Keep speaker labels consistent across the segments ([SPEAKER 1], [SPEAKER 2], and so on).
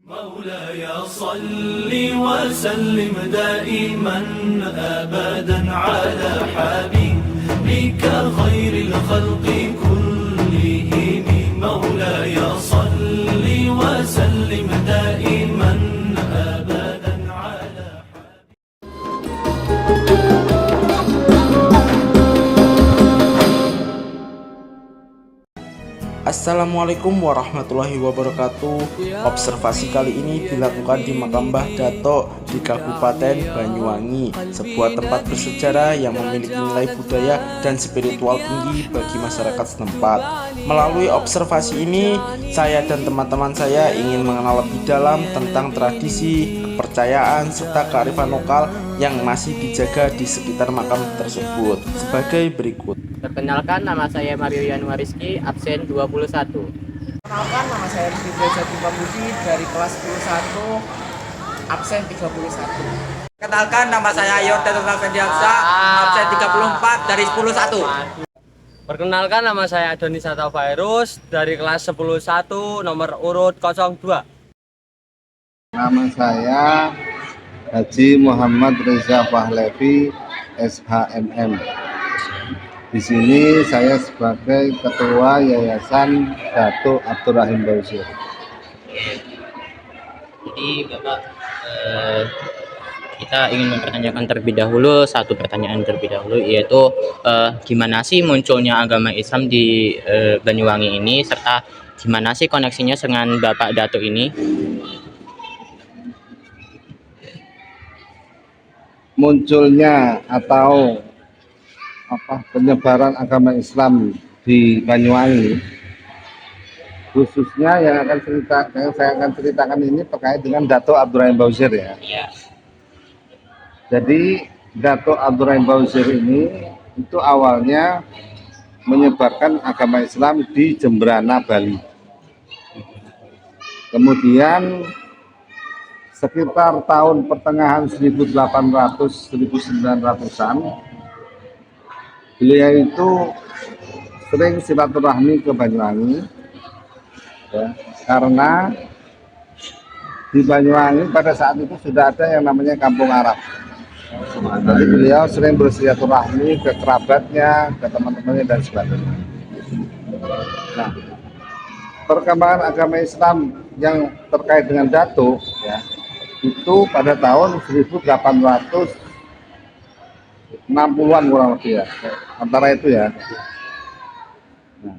[SPEAKER 1] مولاي صل وسلم دائما أبدا على حبيبك خير الخلق كلهم مولاي صل وسلم دائما أبدا على
[SPEAKER 2] Assalamualaikum warahmatullahi wabarakatuh. Observasi kali ini dilakukan di Makam Mbah Dato di Kabupaten Banyuwangi, sebuah tempat bersejarah yang memiliki nilai budaya dan spiritual tinggi bagi masyarakat setempat. Melalui observasi ini, saya dan teman-teman saya ingin mengenal lebih dalam tentang tradisi, kepercayaan, serta kearifan lokal yang masih dijaga di sekitar makam tersebut sebagai berikut.
[SPEAKER 3] Perkenalkan, nama saya Mario Yanuariski, absen 21.
[SPEAKER 4] Perkenalkan, nama saya Rizky Jati Pambudi dari kelas 11, absen 31.
[SPEAKER 5] Kenalkan, nama saya Yordan Fendi-Aksa, absen 34 dari 11-1.
[SPEAKER 3] Perkenalkan, nama saya Adoni Satavirus dari kelas 11-1 nomor urut 02.
[SPEAKER 6] Nama saya Haji Muhammad Reza Pahlavi, SHMM. Di sini saya sebagai Ketua Yayasan Datuk Abdurrahim Bausir.
[SPEAKER 7] Jadi Bapak, kita ingin mempertanyakan terlebih dahulu satu pertanyaan terlebih dahulu, yaitu gimana sih munculnya agama Islam di Banyuwangi ini, serta gimana sih koneksinya dengan Bapak Datuk ini?
[SPEAKER 6] Munculnya atau penyebaran agama Islam di Banyuwangi, khususnya yang saya akan ceritakan ini terkait dengan Datuk Abdurrahim Bausir ya. Jadi Datuk Abdurrahim Bausir ini itu awalnya menyebarkan agama Islam di Jembrana, Bali. Kemudian sekitar tahun pertengahan 1800-1900-an, beliau itu sering silaturahmi ke Banyuwangi ya, karena di Banyuwangi pada saat itu sudah ada yang namanya Kampung Arab. Jadi beliau sering bersilaturahmi ke kerabatnya, ke teman-temannya dan sebagainya. Nah, perkembangan agama Islam yang terkait dengan Datuk ya, itu pada tahun 1860-an kurang lebih ya, antara itu ya. Nah,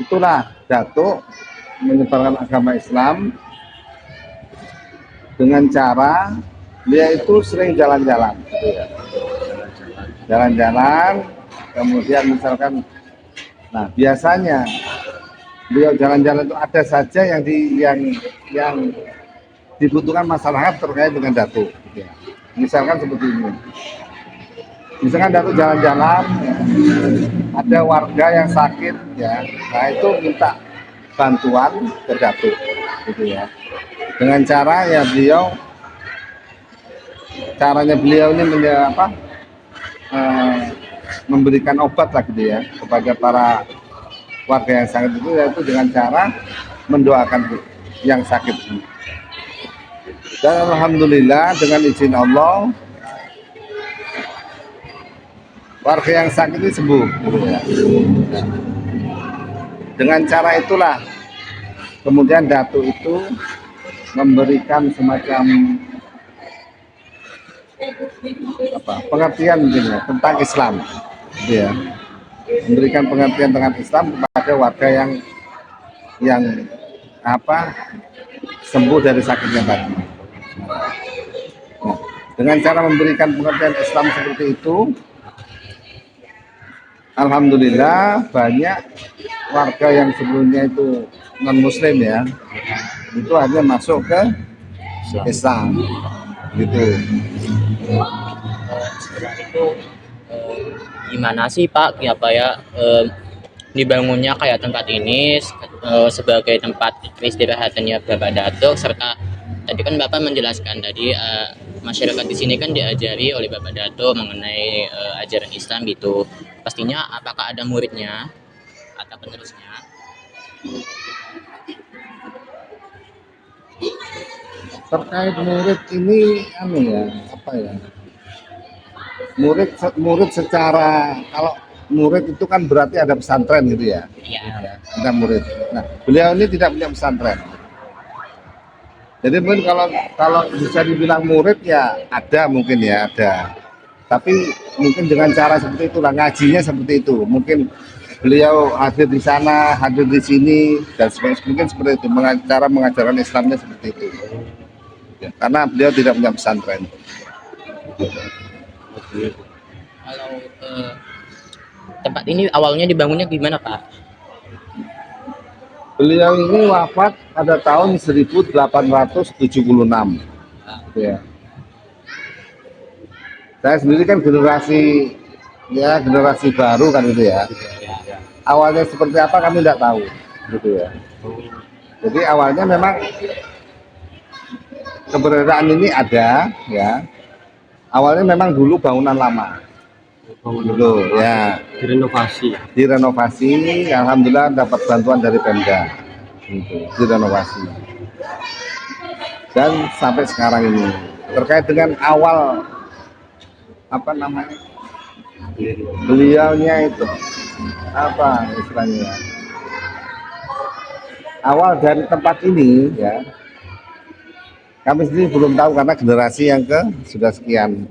[SPEAKER 6] itulah Datuk menyebarkan agama Islam dengan cara dia itu sering jalan-jalan gitu ya. Jalan-jalan, kemudian misalkan, nah biasanya beliau jalan-jalan itu ada saja yang dibutuhkan masyarakat terkait dengan Datuk gitu ya. Misalkan seperti ini, misalkan Datuk jalan-jalan ya, ada warga yang sakit ya, nah itu minta bantuan ke Datuk gitu ya, dengan cara ya caranya beliau ini memberikan obat lah gitu ya kepada para warga yang sakit itu, yaitu dengan cara mendoakan yang sakit ini. Dan alhamdulillah dengan izin Allah warga yang sakit ini sembuh gitu ya. Dengan cara itulah kemudian Datuk itu memberikan semacam pengertian gitu ya, tentang Islam gitu ya. Memberikan pengertian tentang Islam kepada warga yang sembuh dari sakitnya tadi. Nah, dengan cara memberikan pengertian Islam seperti itu, alhamdulillah banyak warga yang sebelumnya itu non Muslim ya, itu akhirnya masuk ke Islam gitu.
[SPEAKER 7] Setelah itu gimana sih Pak, dibangunnya kayak tempat ini sebagai tempat istirahatnya Bapak Datuk, serta tadi kan Bapak menjelaskan tadi masyarakat di sini kan diajari oleh Bapak Datuk mengenai ajaran Islam gitu. Pastinya apakah ada muridnya atau penerusnya?
[SPEAKER 6] Terkait murid ini anu ya, apa ya? Murid secara, kalau murid itu kan berarti ada pesantren gitu ya.
[SPEAKER 7] Iya.
[SPEAKER 6] Ada murid. Nah, beliau ini tidak punya pesantren. Jadi mungkin kalau bisa dibilang murid ya ada, mungkin ya ada. Tapi mungkin dengan cara seperti itulah, ngajinya seperti itu. Mungkin beliau hadir di sana, hadir di sini, dan mungkin seperti itu. Cara mengajarkan Islamnya seperti itu. Ya, karena beliau tidak punya pesantren.
[SPEAKER 7] Kalau tempat ini awalnya dibangunnya gimana Pak?
[SPEAKER 6] Beliau ini wafat pada tahun 1876. Ya. Saya sendiri kan generasi baru kan itu ya. Awalnya seperti apa kami tidak tahu, gitu ya. Jadi awalnya memang keberadaan ini ada, ya. Awalnya memang dulu bangunan lama, gitu ya. Direnovasi, alhamdulillah dapat bantuan dari Pemda, gitu. Direnovasi. Dan sampai sekarang ini terkait dengan awal apa namanya, beliaunya itu apa istilahnya ya? Awal dari tempat ini ya, kami sendiri belum tahu karena generasi yang sudah sekian.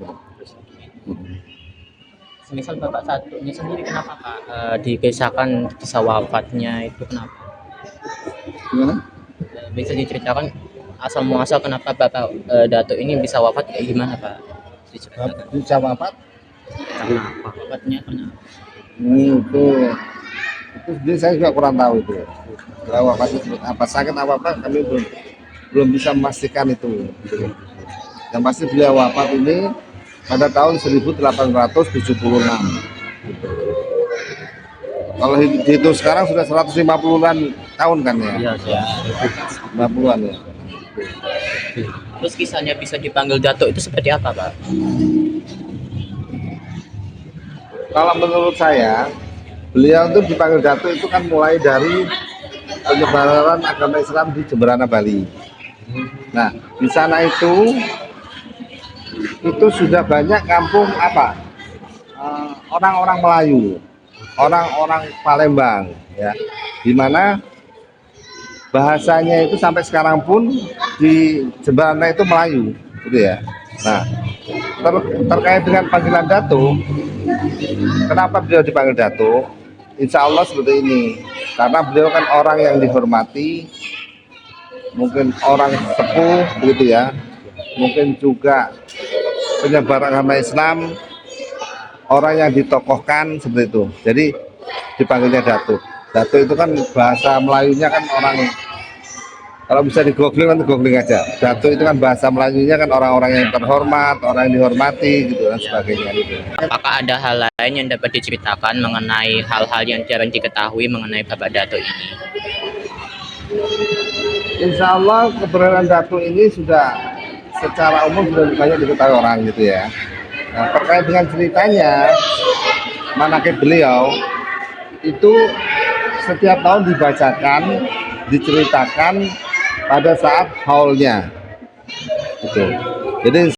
[SPEAKER 7] Semisal Bapak satunya sendiri kenapa Pak dikisahkan kisah wafatnya itu kenapa?
[SPEAKER 6] Gimana?
[SPEAKER 7] Bisa diceritakan asal muasal kenapa Bapak Datuk ini bisa wafat kayak gimana Pak? Diceritakan.
[SPEAKER 6] Bisa wafat?
[SPEAKER 7] Wafatnya kenapa?
[SPEAKER 6] Itu sendiri saya juga kurang tahu itu. Kalau wafatnya seperti apa, sakit apa kami belum bisa memastikan itu. Yang pasti beliau wafat ini pada tahun 1876. Kalau itu sekarang sudah 150-an tahun kan ya?
[SPEAKER 7] Iya.
[SPEAKER 6] 50-an ya.
[SPEAKER 7] Terus kisahnya bisa dipanggil Datuk itu seperti apa Pak?
[SPEAKER 6] Kalau menurut saya, beliau itu dipanggil Datuk itu kan mulai dari penyebaran agama Islam di Jemberana, Bali. Nah, di sana itu sudah banyak kampung apa? Orang-orang Melayu, orang-orang Palembang, ya, di mana bahasanya itu sampai sekarang pun di Jemberana itu Melayu, gitu ya. Nah, terkait dengan panggilan Datuk, kenapa beliau dipanggil Datuk? Insya Allah seperti ini, karena beliau kan orang yang dihormati, mungkin orang sepuh, begitu ya, mungkin juga penyebar agama Islam, orang yang ditokohkan seperti itu. Jadi dipanggilnya Datuk. Datuk itu kan bahasa Melayunya kan orang, kalau bisa di googling nanti googling aja. Datuk itu kan bahasa Melayunya kan orang-orang yang terhormat, orang yang dihormati gitu dan sebagainya gitu.
[SPEAKER 7] Apakah ada hal lain yang dapat diceritakan mengenai hal-hal yang jarang diketahui mengenai Bapak Datuk ini?
[SPEAKER 6] Insya Allah keberadaan Datuk ini sudah secara umum sudah banyak diketahui orang gitu ya. Nah, terkait dengan ceritanya, manaqib beliau itu setiap tahun dibacakan, diceritakan pada saat haulnya, gitu. Jadi